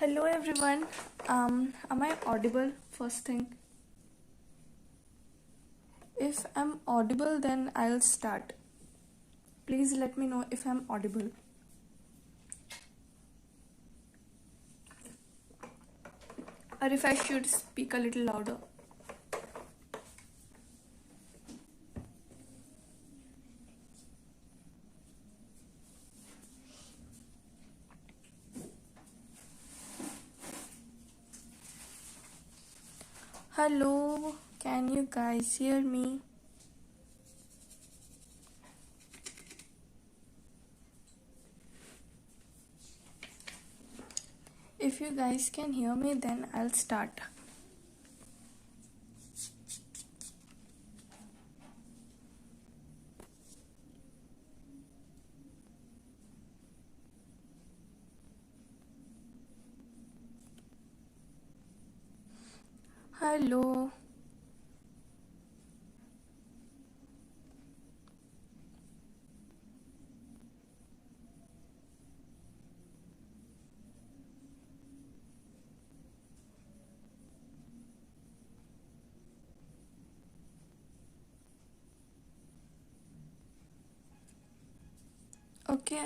Hello everyone. Am I audible first thing? If I'm audible, then I'll start. Please let me know if I'm audible. Or if I should speak a little louder. Hello, can you guys hear me? If you guys can hear me, then I'll start. Hello. Okay,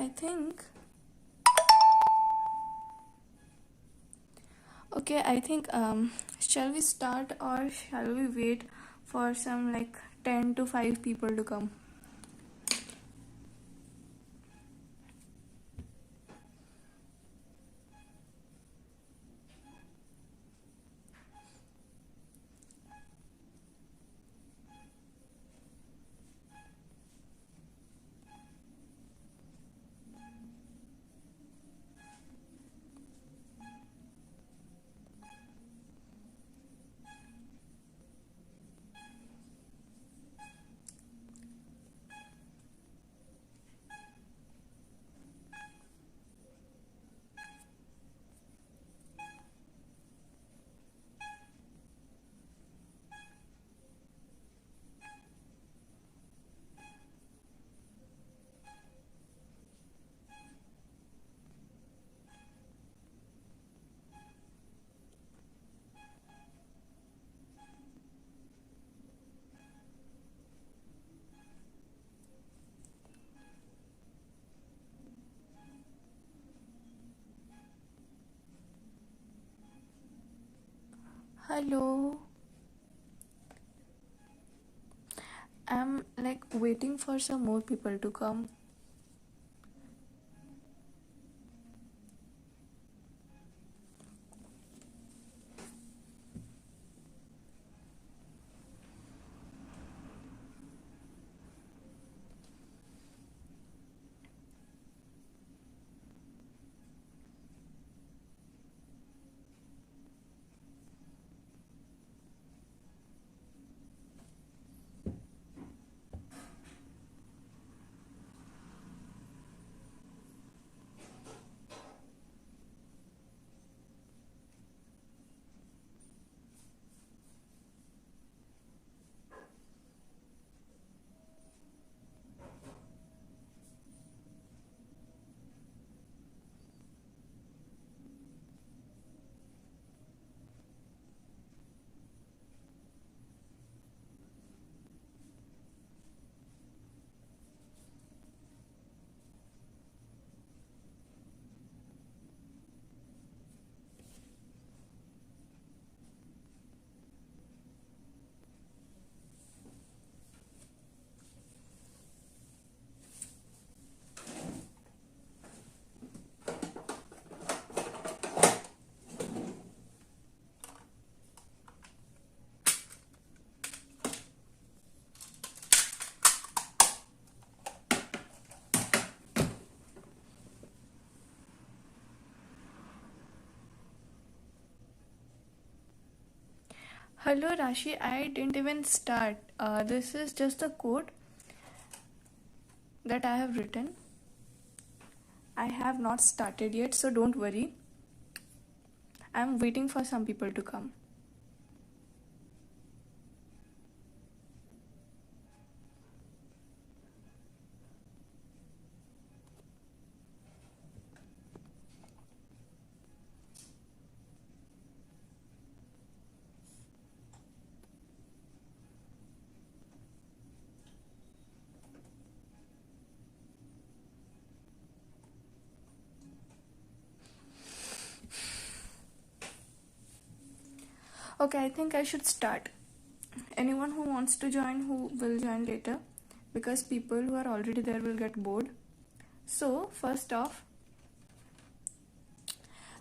I think shall we start or shall we wait for some like 10 to 5 people to come? Hello. I'm like waiting for some more people to come. Hello Rashi, I didn't even start. This is just a code that I have written. I have not started yet, so don't worry. I'm waiting for some people to come. Okay, I think I should start. Anyone who wants to join, who will join later, because people who are already there will get bored. So first off,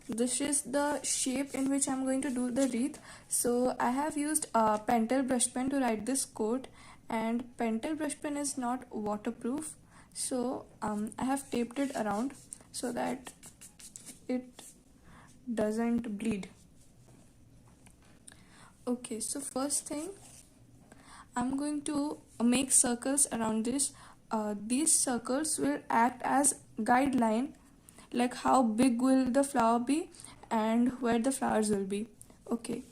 this is the shape in which I'm going to do the wreath. So I have used a pentel brush pen to write this quote, and pentel brush pen is not waterproof, so I have taped it around so that it doesn't bleed. Okay, so first thing, I'm going to make circles around this. These circles will act as guideline, like how big will the flower be and where the flowers will be. Okay.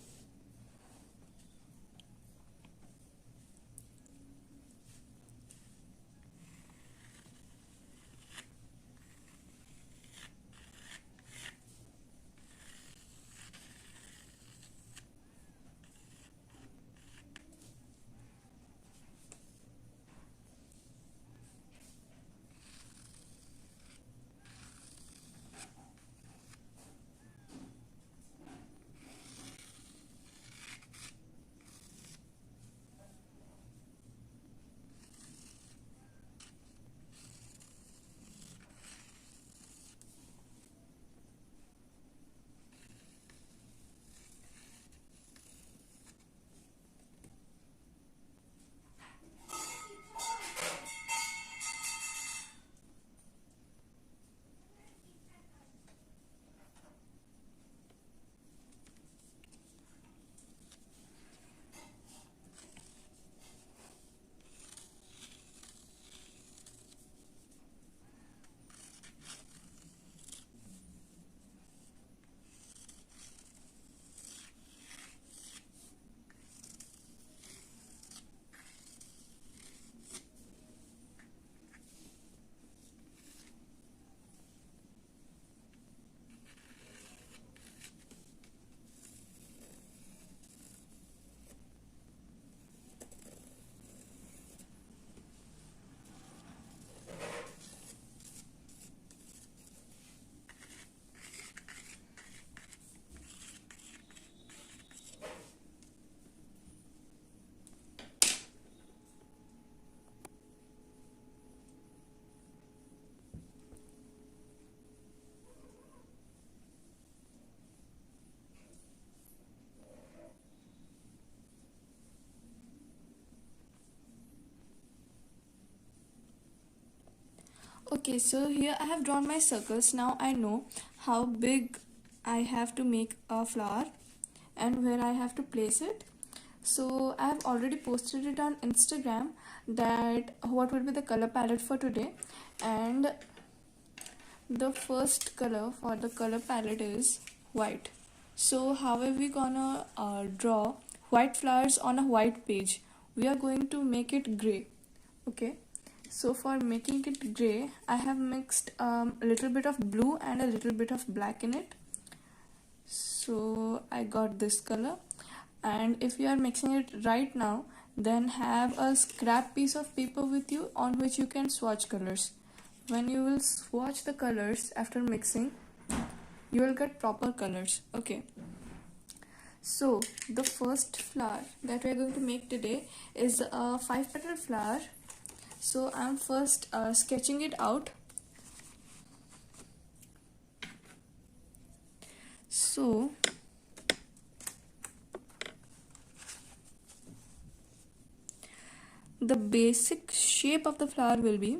Okay, so here I have drawn my circles. Now I know how big I have to make a flower and where I have to place it. So I have already posted it on Instagram that what will be the color palette for today, and the first color for the color palette is white. So how are we gonna draw white flowers on a white page? We are going to make it gray. Okay, so for making it gray, I have mixed a little bit of blue and a little bit of black in it. So I got this color, and if you are mixing it right now, then have a scrap piece of paper with you on which you can swatch colors. When you will swatch the colors after mixing, you will get proper colors. Okay, so the first flower that we are going to make today is a 5-petal flower. So I'm first sketching it out. So the basic shape of the flower will be,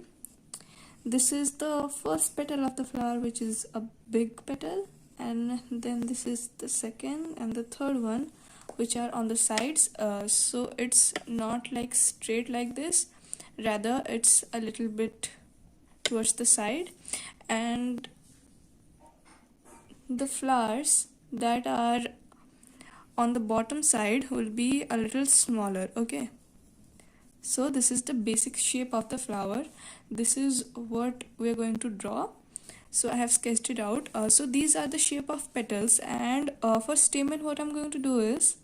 this is the first petal of the flower, which is a big petal, and then this is the second and the third one, which are on the sides. So it's not like straight like this, rather it's a little bit towards the side, and the flowers that are on the bottom side will be a little smaller. Okay, so this is the basic shape of the flower. This is what we are going to draw. So I have sketched it out. So these are the shape of petals, and for stamen what I'm going to do is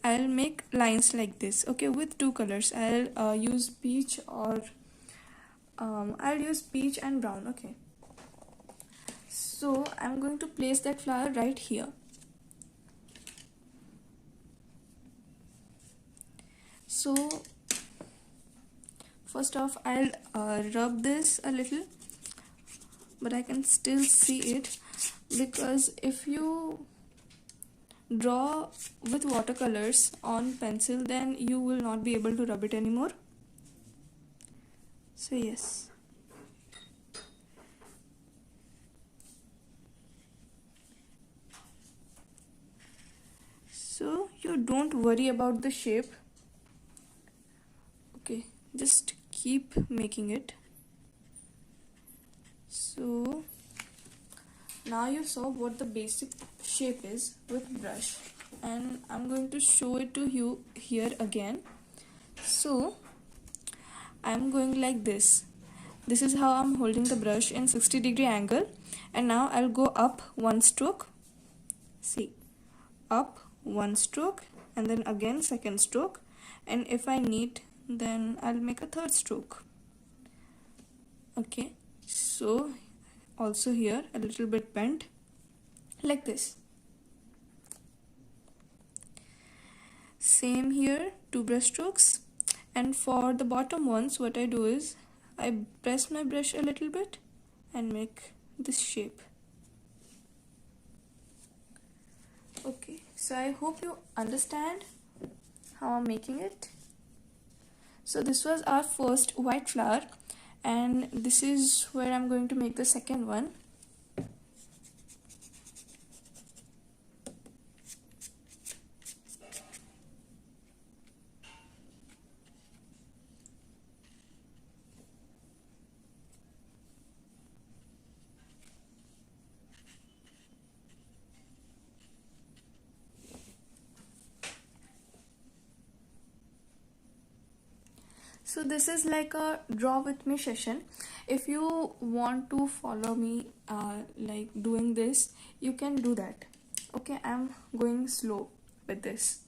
I'll make lines like this. Okay, with two colors. I'll use peach, or I'll use peach and brown. Okay, so I'm going to place that flower right here. So first off, I'll rub this a little, but I can still see it, because if you draw with watercolors on pencil, then you will not be able to rub it anymore. So yes. So you don't worry about the shape. Okay, just keep making it. So now you saw what the basic shape is with brush, and I'm going to show it to you here again. So I'm going like this. This is how I'm holding the brush in 60-degree angle, and now I'll go up one stroke. See, up one stroke, and then again second stroke, and if I need, then I'll make a third stroke. Okay, so also here a little bit bent like this. Same here, two brush strokes. And for the bottom ones, what I do is I press my brush a little bit and make this shape. Okay, so I hope you understand how I'm making it. So this was our first white flower, and this is where I'm going to make the second one. So this is like a draw with me session. If you want to follow me like doing this, you can do that. Okay, I'm going slow with this.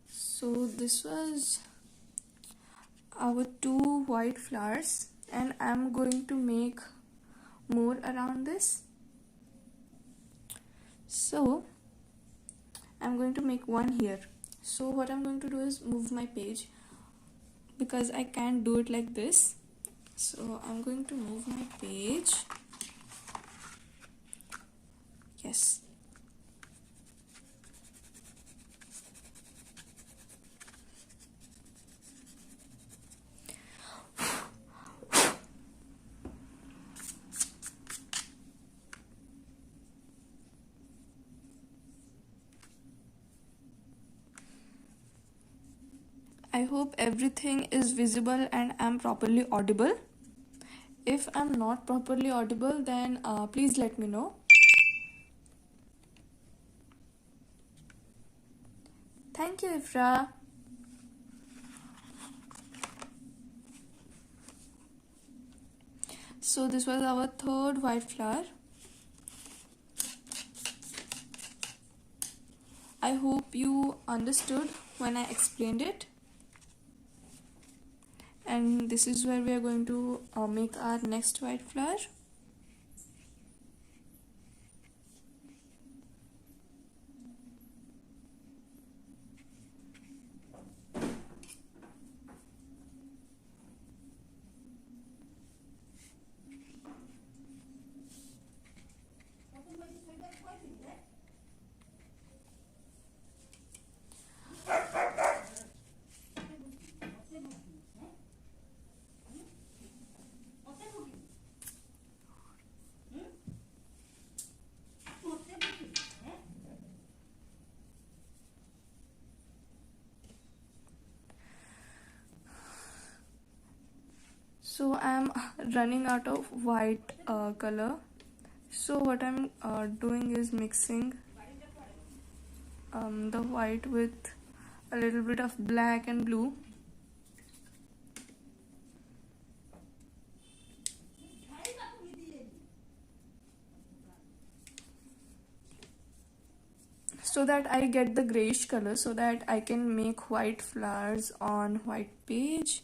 So this was our two white flowers, and I'm going to make more around this. So I'm going to make one here. So what I'm going to do is move my page, because I can't do it like this. So I'm going to move my page. Yes. I hope everything is visible and I'm properly audible. If I'm not properly audible, then please let me know. Thank you, Ifra. So this was our third white flower. I hope you understood when I explained it. And this is where we are going to make our next white flower. So I'm running out of white color. So what I'm doing is mixing the white with a little bit of black and blue. So that I get the grayish color, so that I can make white flowers on white page.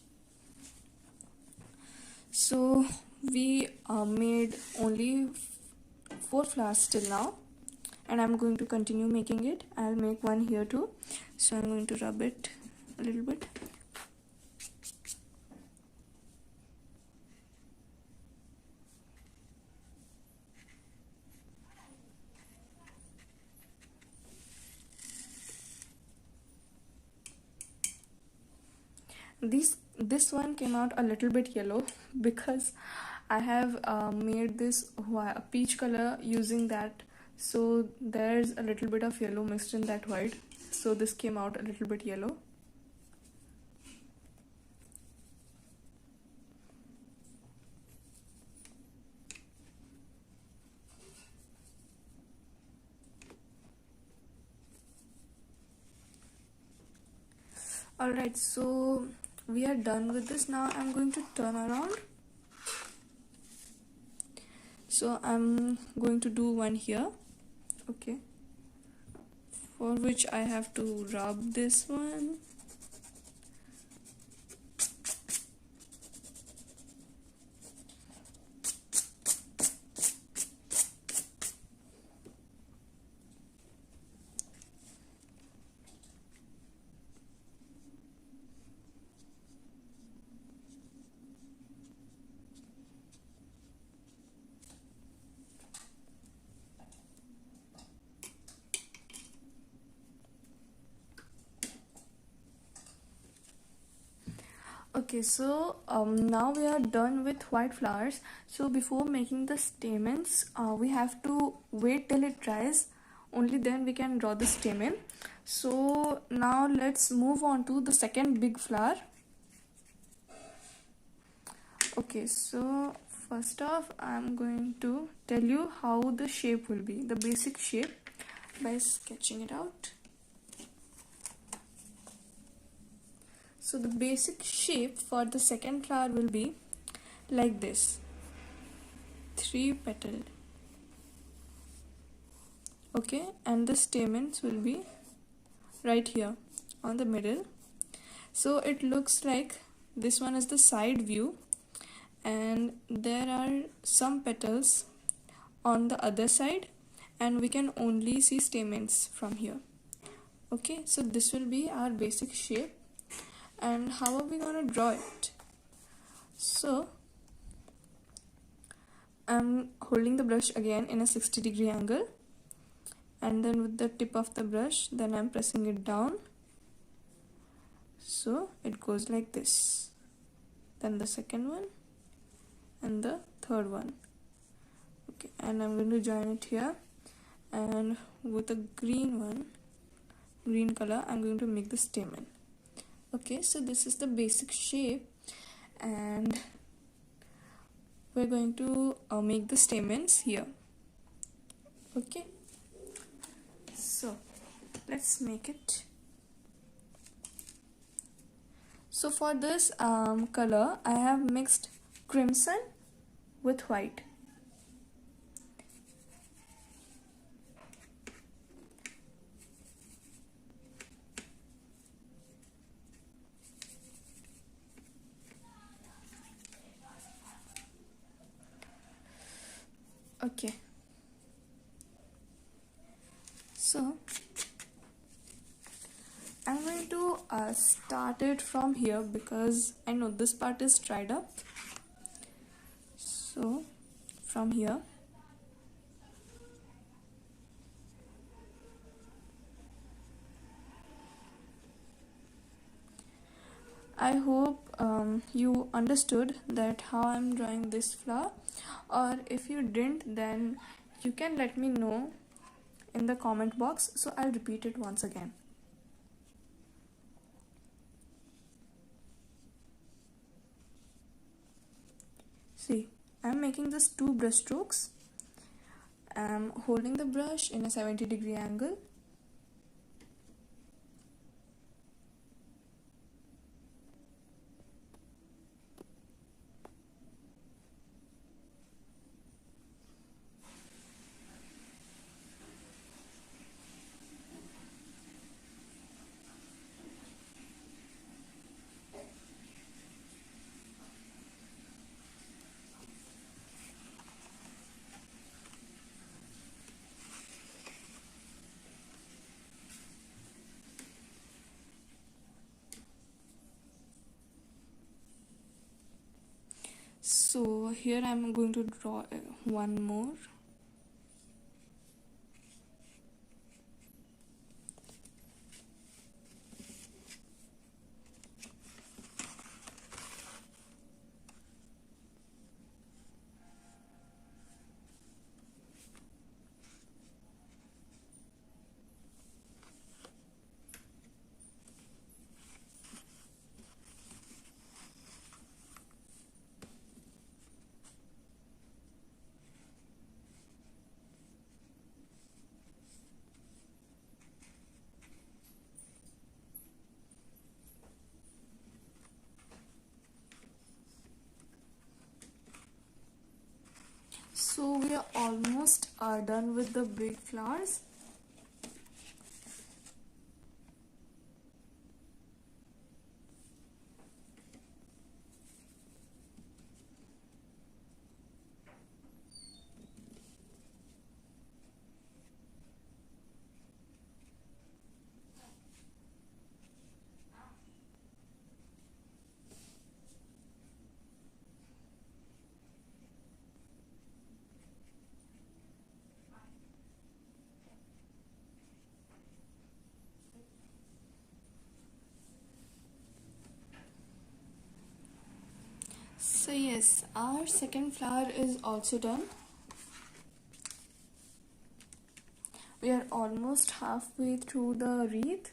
So we made only 4 flowers till now, and I'm going to continue making it. I'll make one here too, so I'm going to rub it a little bit. This one came out a little bit yellow because I have made this peach color using that, so there's a little bit of yellow mixed in that white, so this came out a little bit yellow. Alright, so we are done with this. Now I'm going to turn around. So I'm going to do one here, okay, for which I have to rub this one. Okay, so now we are done with white flowers. So before making the stamens, we have to wait till it dries. Only then we can draw the stamen. So now let's move on to the second big flower. Okay, so first off, I'm going to tell you how the shape will be, the basic shape, by sketching it out. So the basic shape for the second flower will be like this, 3-petaled. Okay, and the stamens will be right here on the middle. So it looks like this one is the side view, and there are some petals on the other side, and we can only see stamens from here. Okay, so this will be our basic shape. And how are we gonna draw it? So I'm holding the brush again in a 60-degree angle, and then with the tip of the brush, then I'm pressing it down, so it goes like this. Then the second one and the third one. Okay, and I'm going to join it here, and with a green color, I'm going to make the stamen. Okay, so this is the basic shape, and we're going to make the stamens here. Okay, so let's make it. So for this color, I have mixed crimson with white. Okay, so I'm going to start it from here because I know this part is dried up. So from here, I hope you understood that how I'm drawing this flower, or if you didn't, then you can let me know in the comment box, so I'll repeat it once again. See, I'm making this 2 brush strokes. I'm holding the brush in a 70-degree angle. So here I'm going to draw one more. So we are almost done with the big flowers. So yes, our second flower is also done. We are almost halfway through the wreath.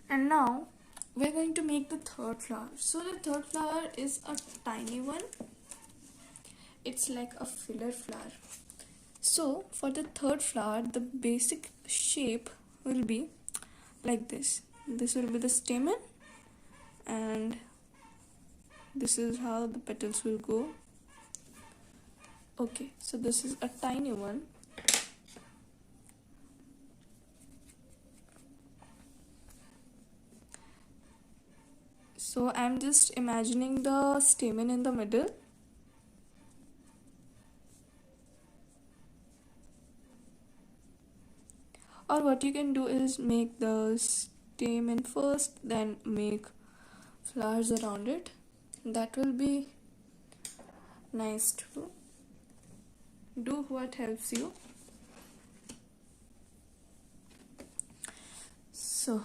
And now we're going to make the third flower. So the third flower is a tiny one. It's like a filler flower. So for the third flower, the basic shape will be like this. This will be the stamen, and this is how the petals will go. Okay, so this is a tiny one. So I'm just imagining the stamen in the middle. Or what you can do is make the stamen first, then make flowers around it. That will be nice too. Do what helps you. So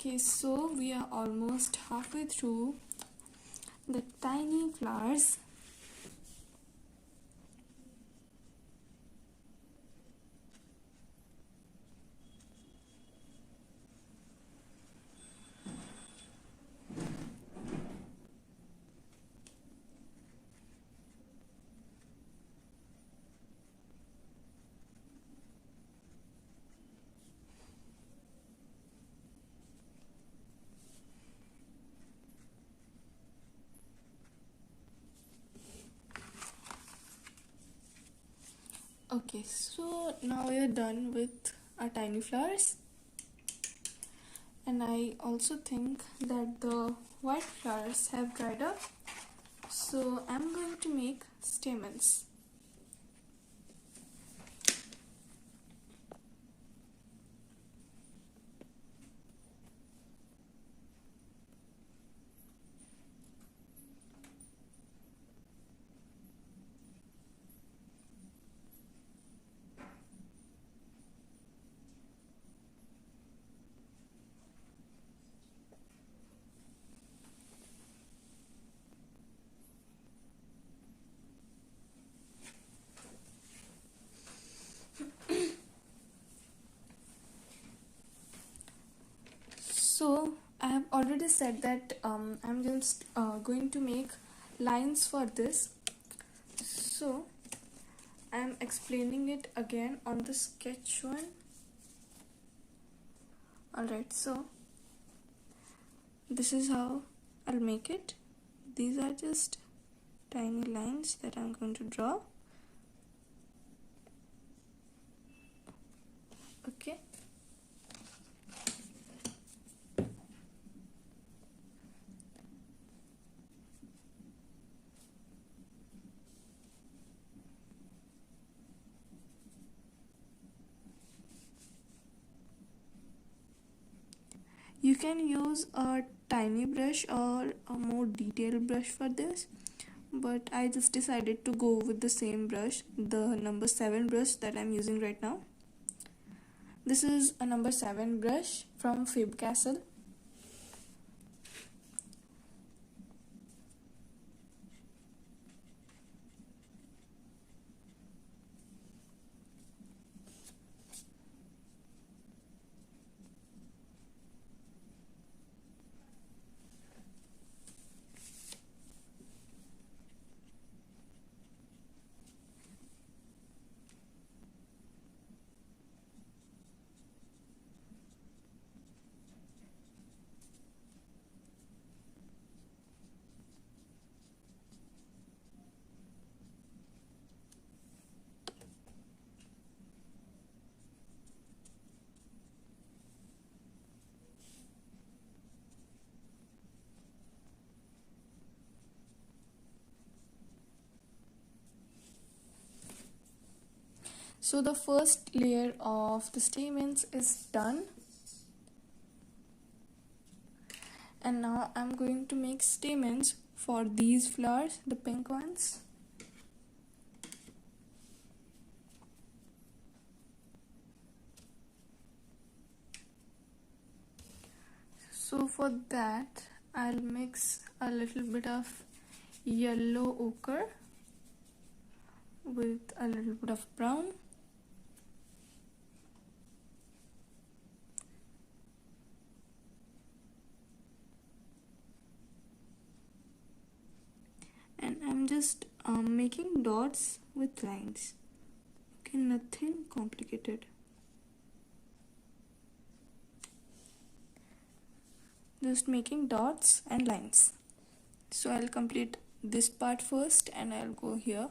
Okay, so we are almost halfway through the tiny flowers. Okay, so now we are done with our tiny flowers, and I also think that the white flowers have dried up, so I'm going to make stamens. So I have already said that I'm just going to make lines for this. So I'm explaining it again on the sketch one. Alright, so this is how I'll make it. These are just tiny lines that I'm going to draw. Okay. You can use a tiny brush or a more detailed brush for this, but I just decided to go with the same brush, the number 7 brush that I'm using right now. This is a number 7 brush from Fib Castle. So the first layer of the stamens is done, and now I'm going to make stamens for these flowers, the pink ones. So for that I'll mix a little bit of yellow ochre with a little bit of brown. And I'm just making dots with lines. Okay, nothing complicated. Just making dots and lines. So I'll complete this part first and I'll go here.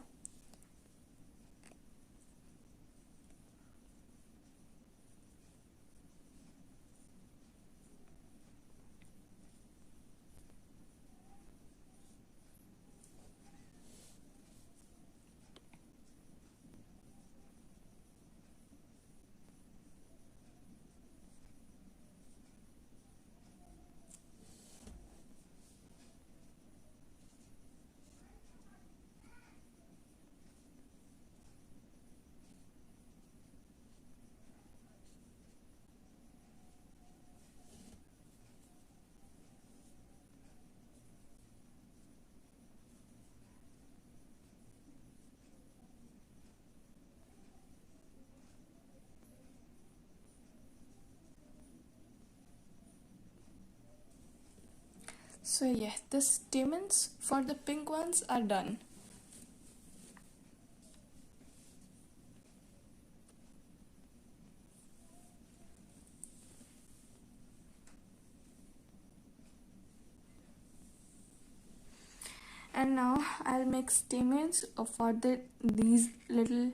So yeah, the stamens for the pink ones are done. And now I'll make stamens for these little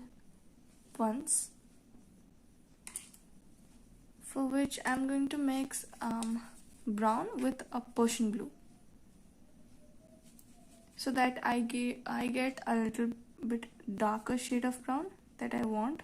ones, for which I'm going to mix brown with a Persian blue, so that I get a little bit darker shade of brown that I want.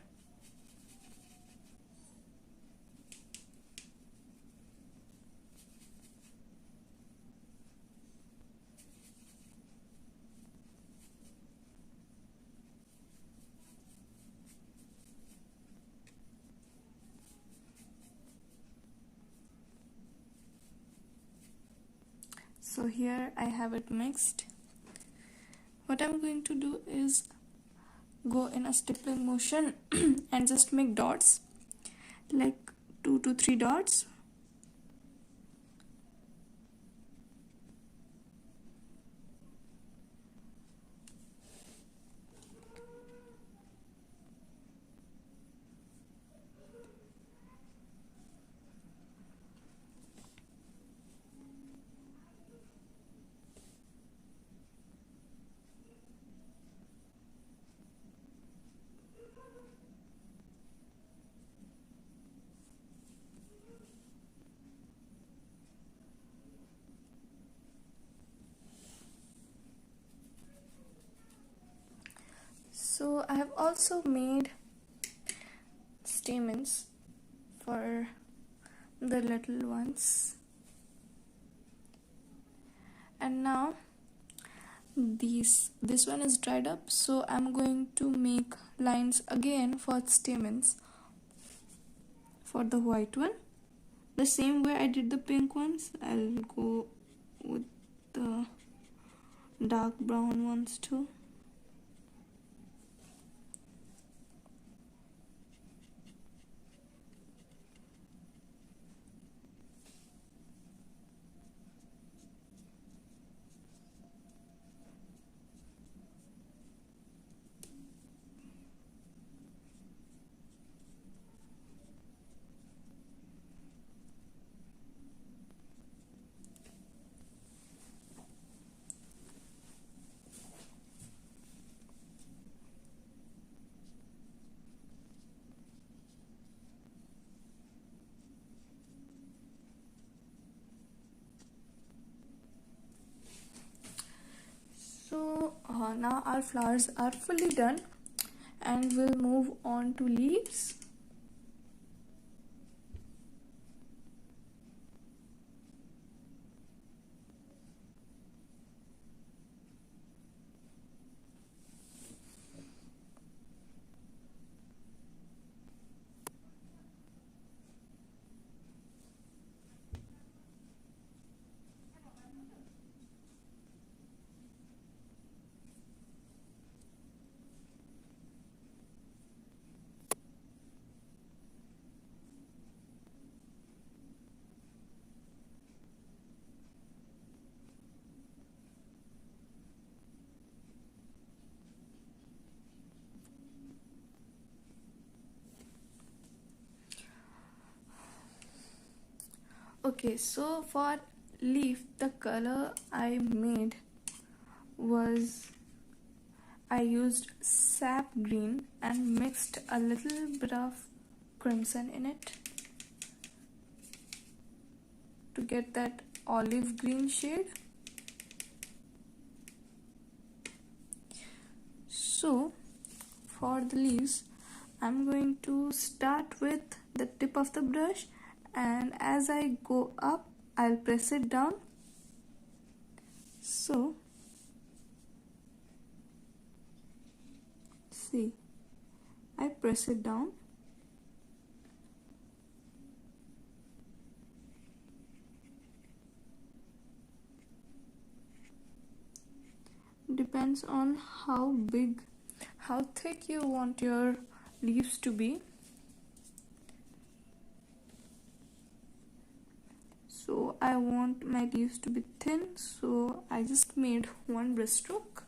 So here I have it mixed. What I'm going to do is go in a stippling motion and just make dots, like 2 to 3 dots. So I have also made stamens for the little ones, and now this one is dried up, so I'm going to make lines again for stamens for the white one, the same way I did the pink ones. I'll go with the dark brown ones too. So now our flowers are fully done, and we'll move on to leaves. Okay, so for leaf, the color I made was, I used sap green and mixed a little bit of crimson in it to get that olive green shade. So for the leaves, I'm going to start with the tip of the brush, and as I go up, I'll press it down. So see, I press it down. Depends on how big, how thick you want your leaves to be. So I want my leaves to be thin, so I just made one brush stroke.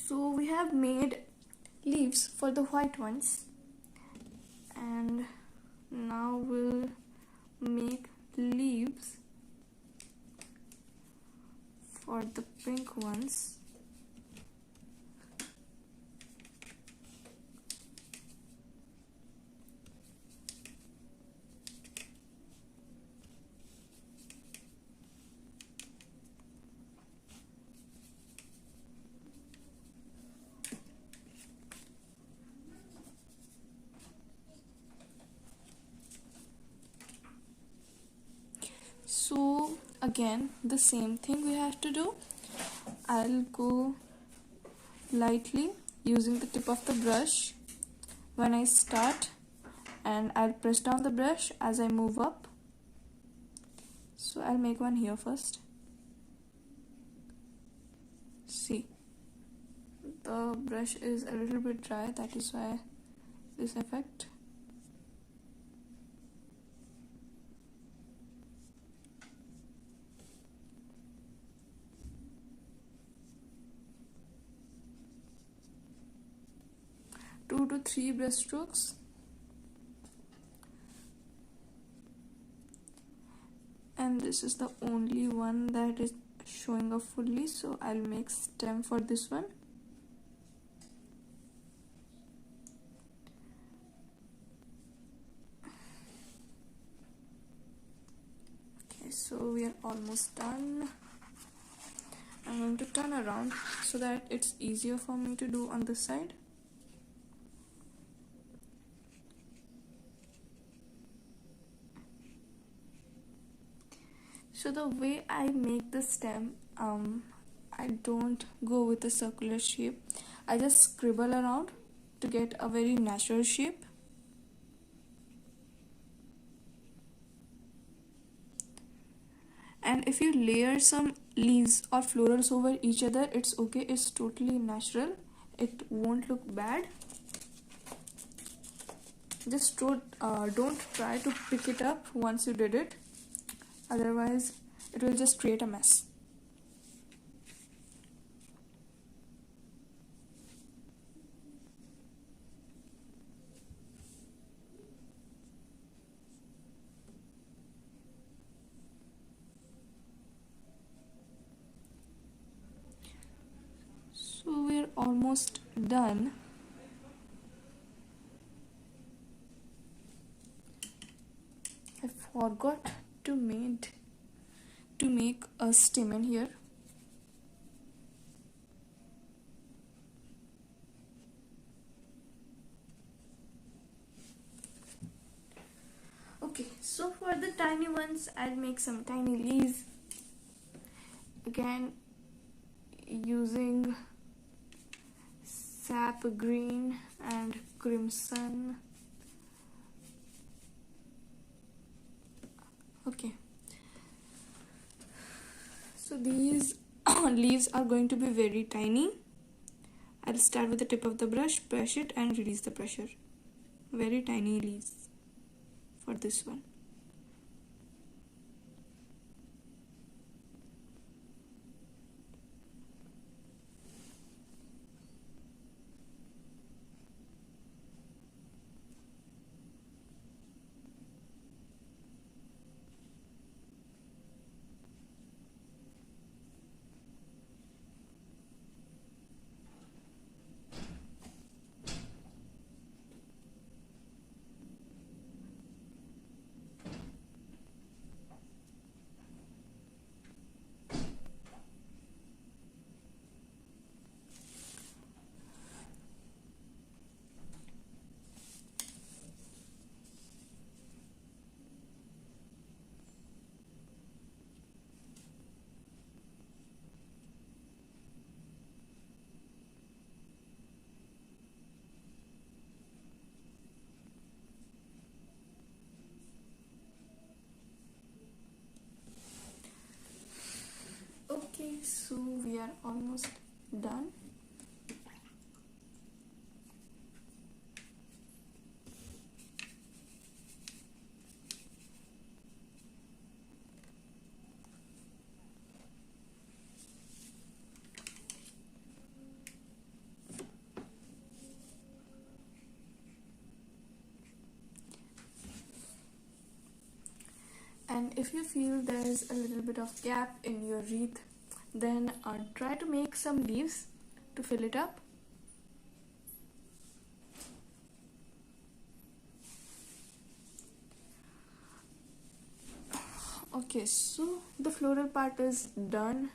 So we have made leaves for the white ones, and now we'll make leaves for the pink ones. So again the same thing we have to do. I'll go lightly using the tip of the brush when I start, and I'll press down the brush as I move up. So I'll make one here first. See, the brush is a little bit dry, that is why this effect. Two to three brush strokes, and this is the only one that is showing up fully, so I'll make stem for this one. Okay, so we are almost done. I'm going to turn around so that it's easier for me to do on this side. So the way I make the stem, I don't go with a circular shape. I just scribble around to get a very natural shape. And if you layer some leaves or florals over each other, it's okay, it's totally natural, it won't look bad. Just don't try to pick it up once you did it, otherwise it will just create a mess. So we're almost done. I forgot to make a stem here. Okay, so for the tiny ones, I'll make some tiny leaves. Again, using sap green and crimson. Okay, so these leaves are going to be very tiny. I'll start with the tip of the brush, brush it and release the pressure. Very tiny leaves for this one. almost done. And if you feel there's a little bit of gap in your wreath, then try to make some leaves to fill it up. Okay, so the floral part is done,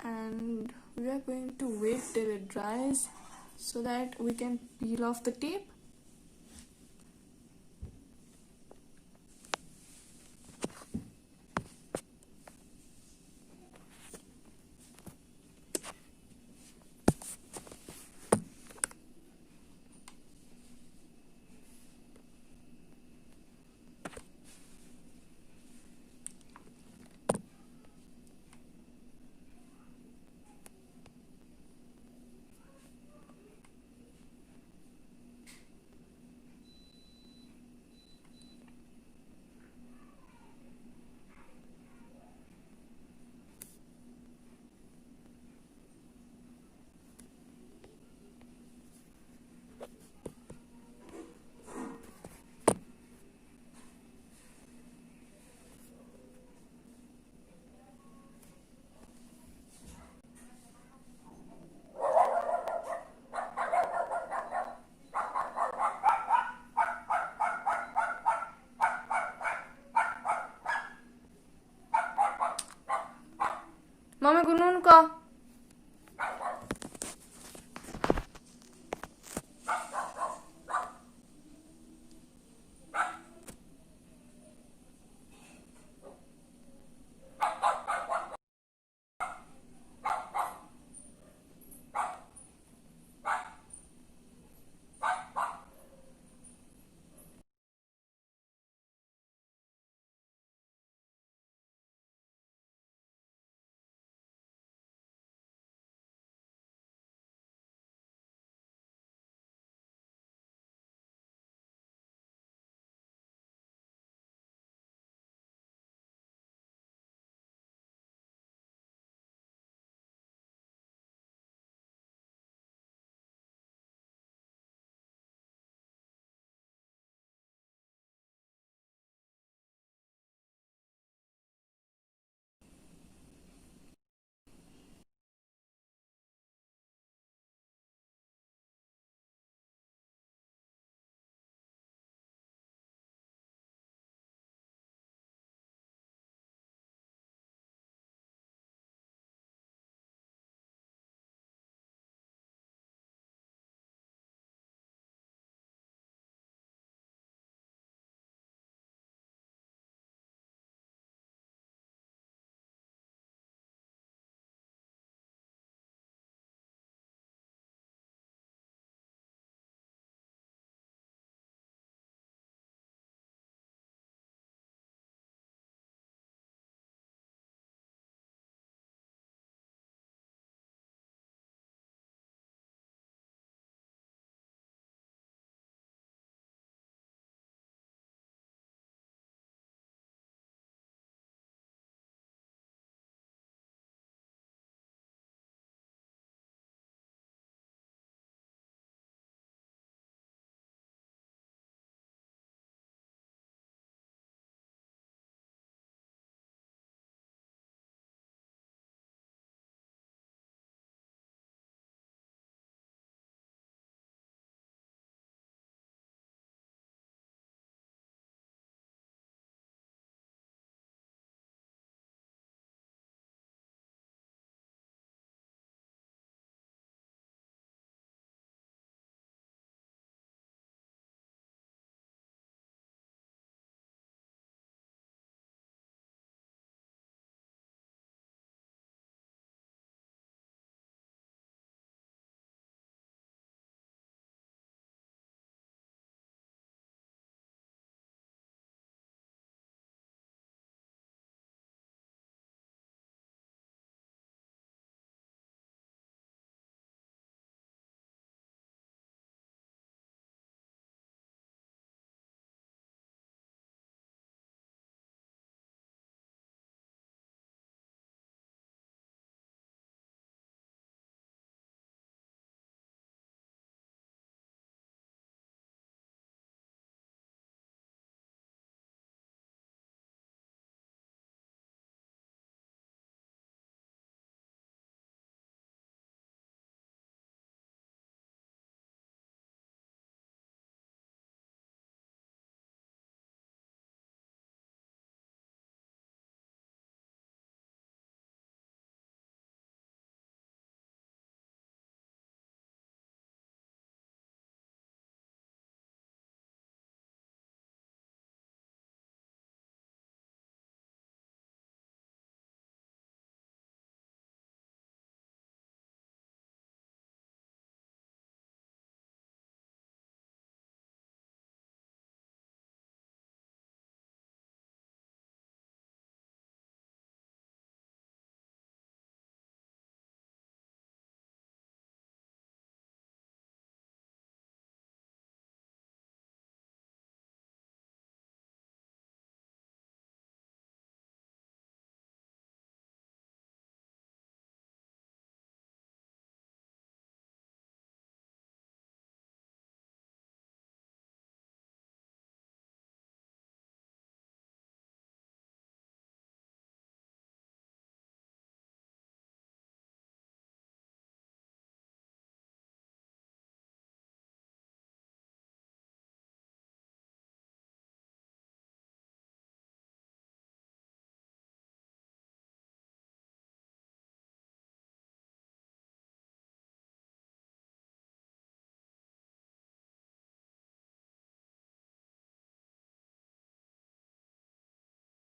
and we are going to wait till it dries so that we can peel off the tape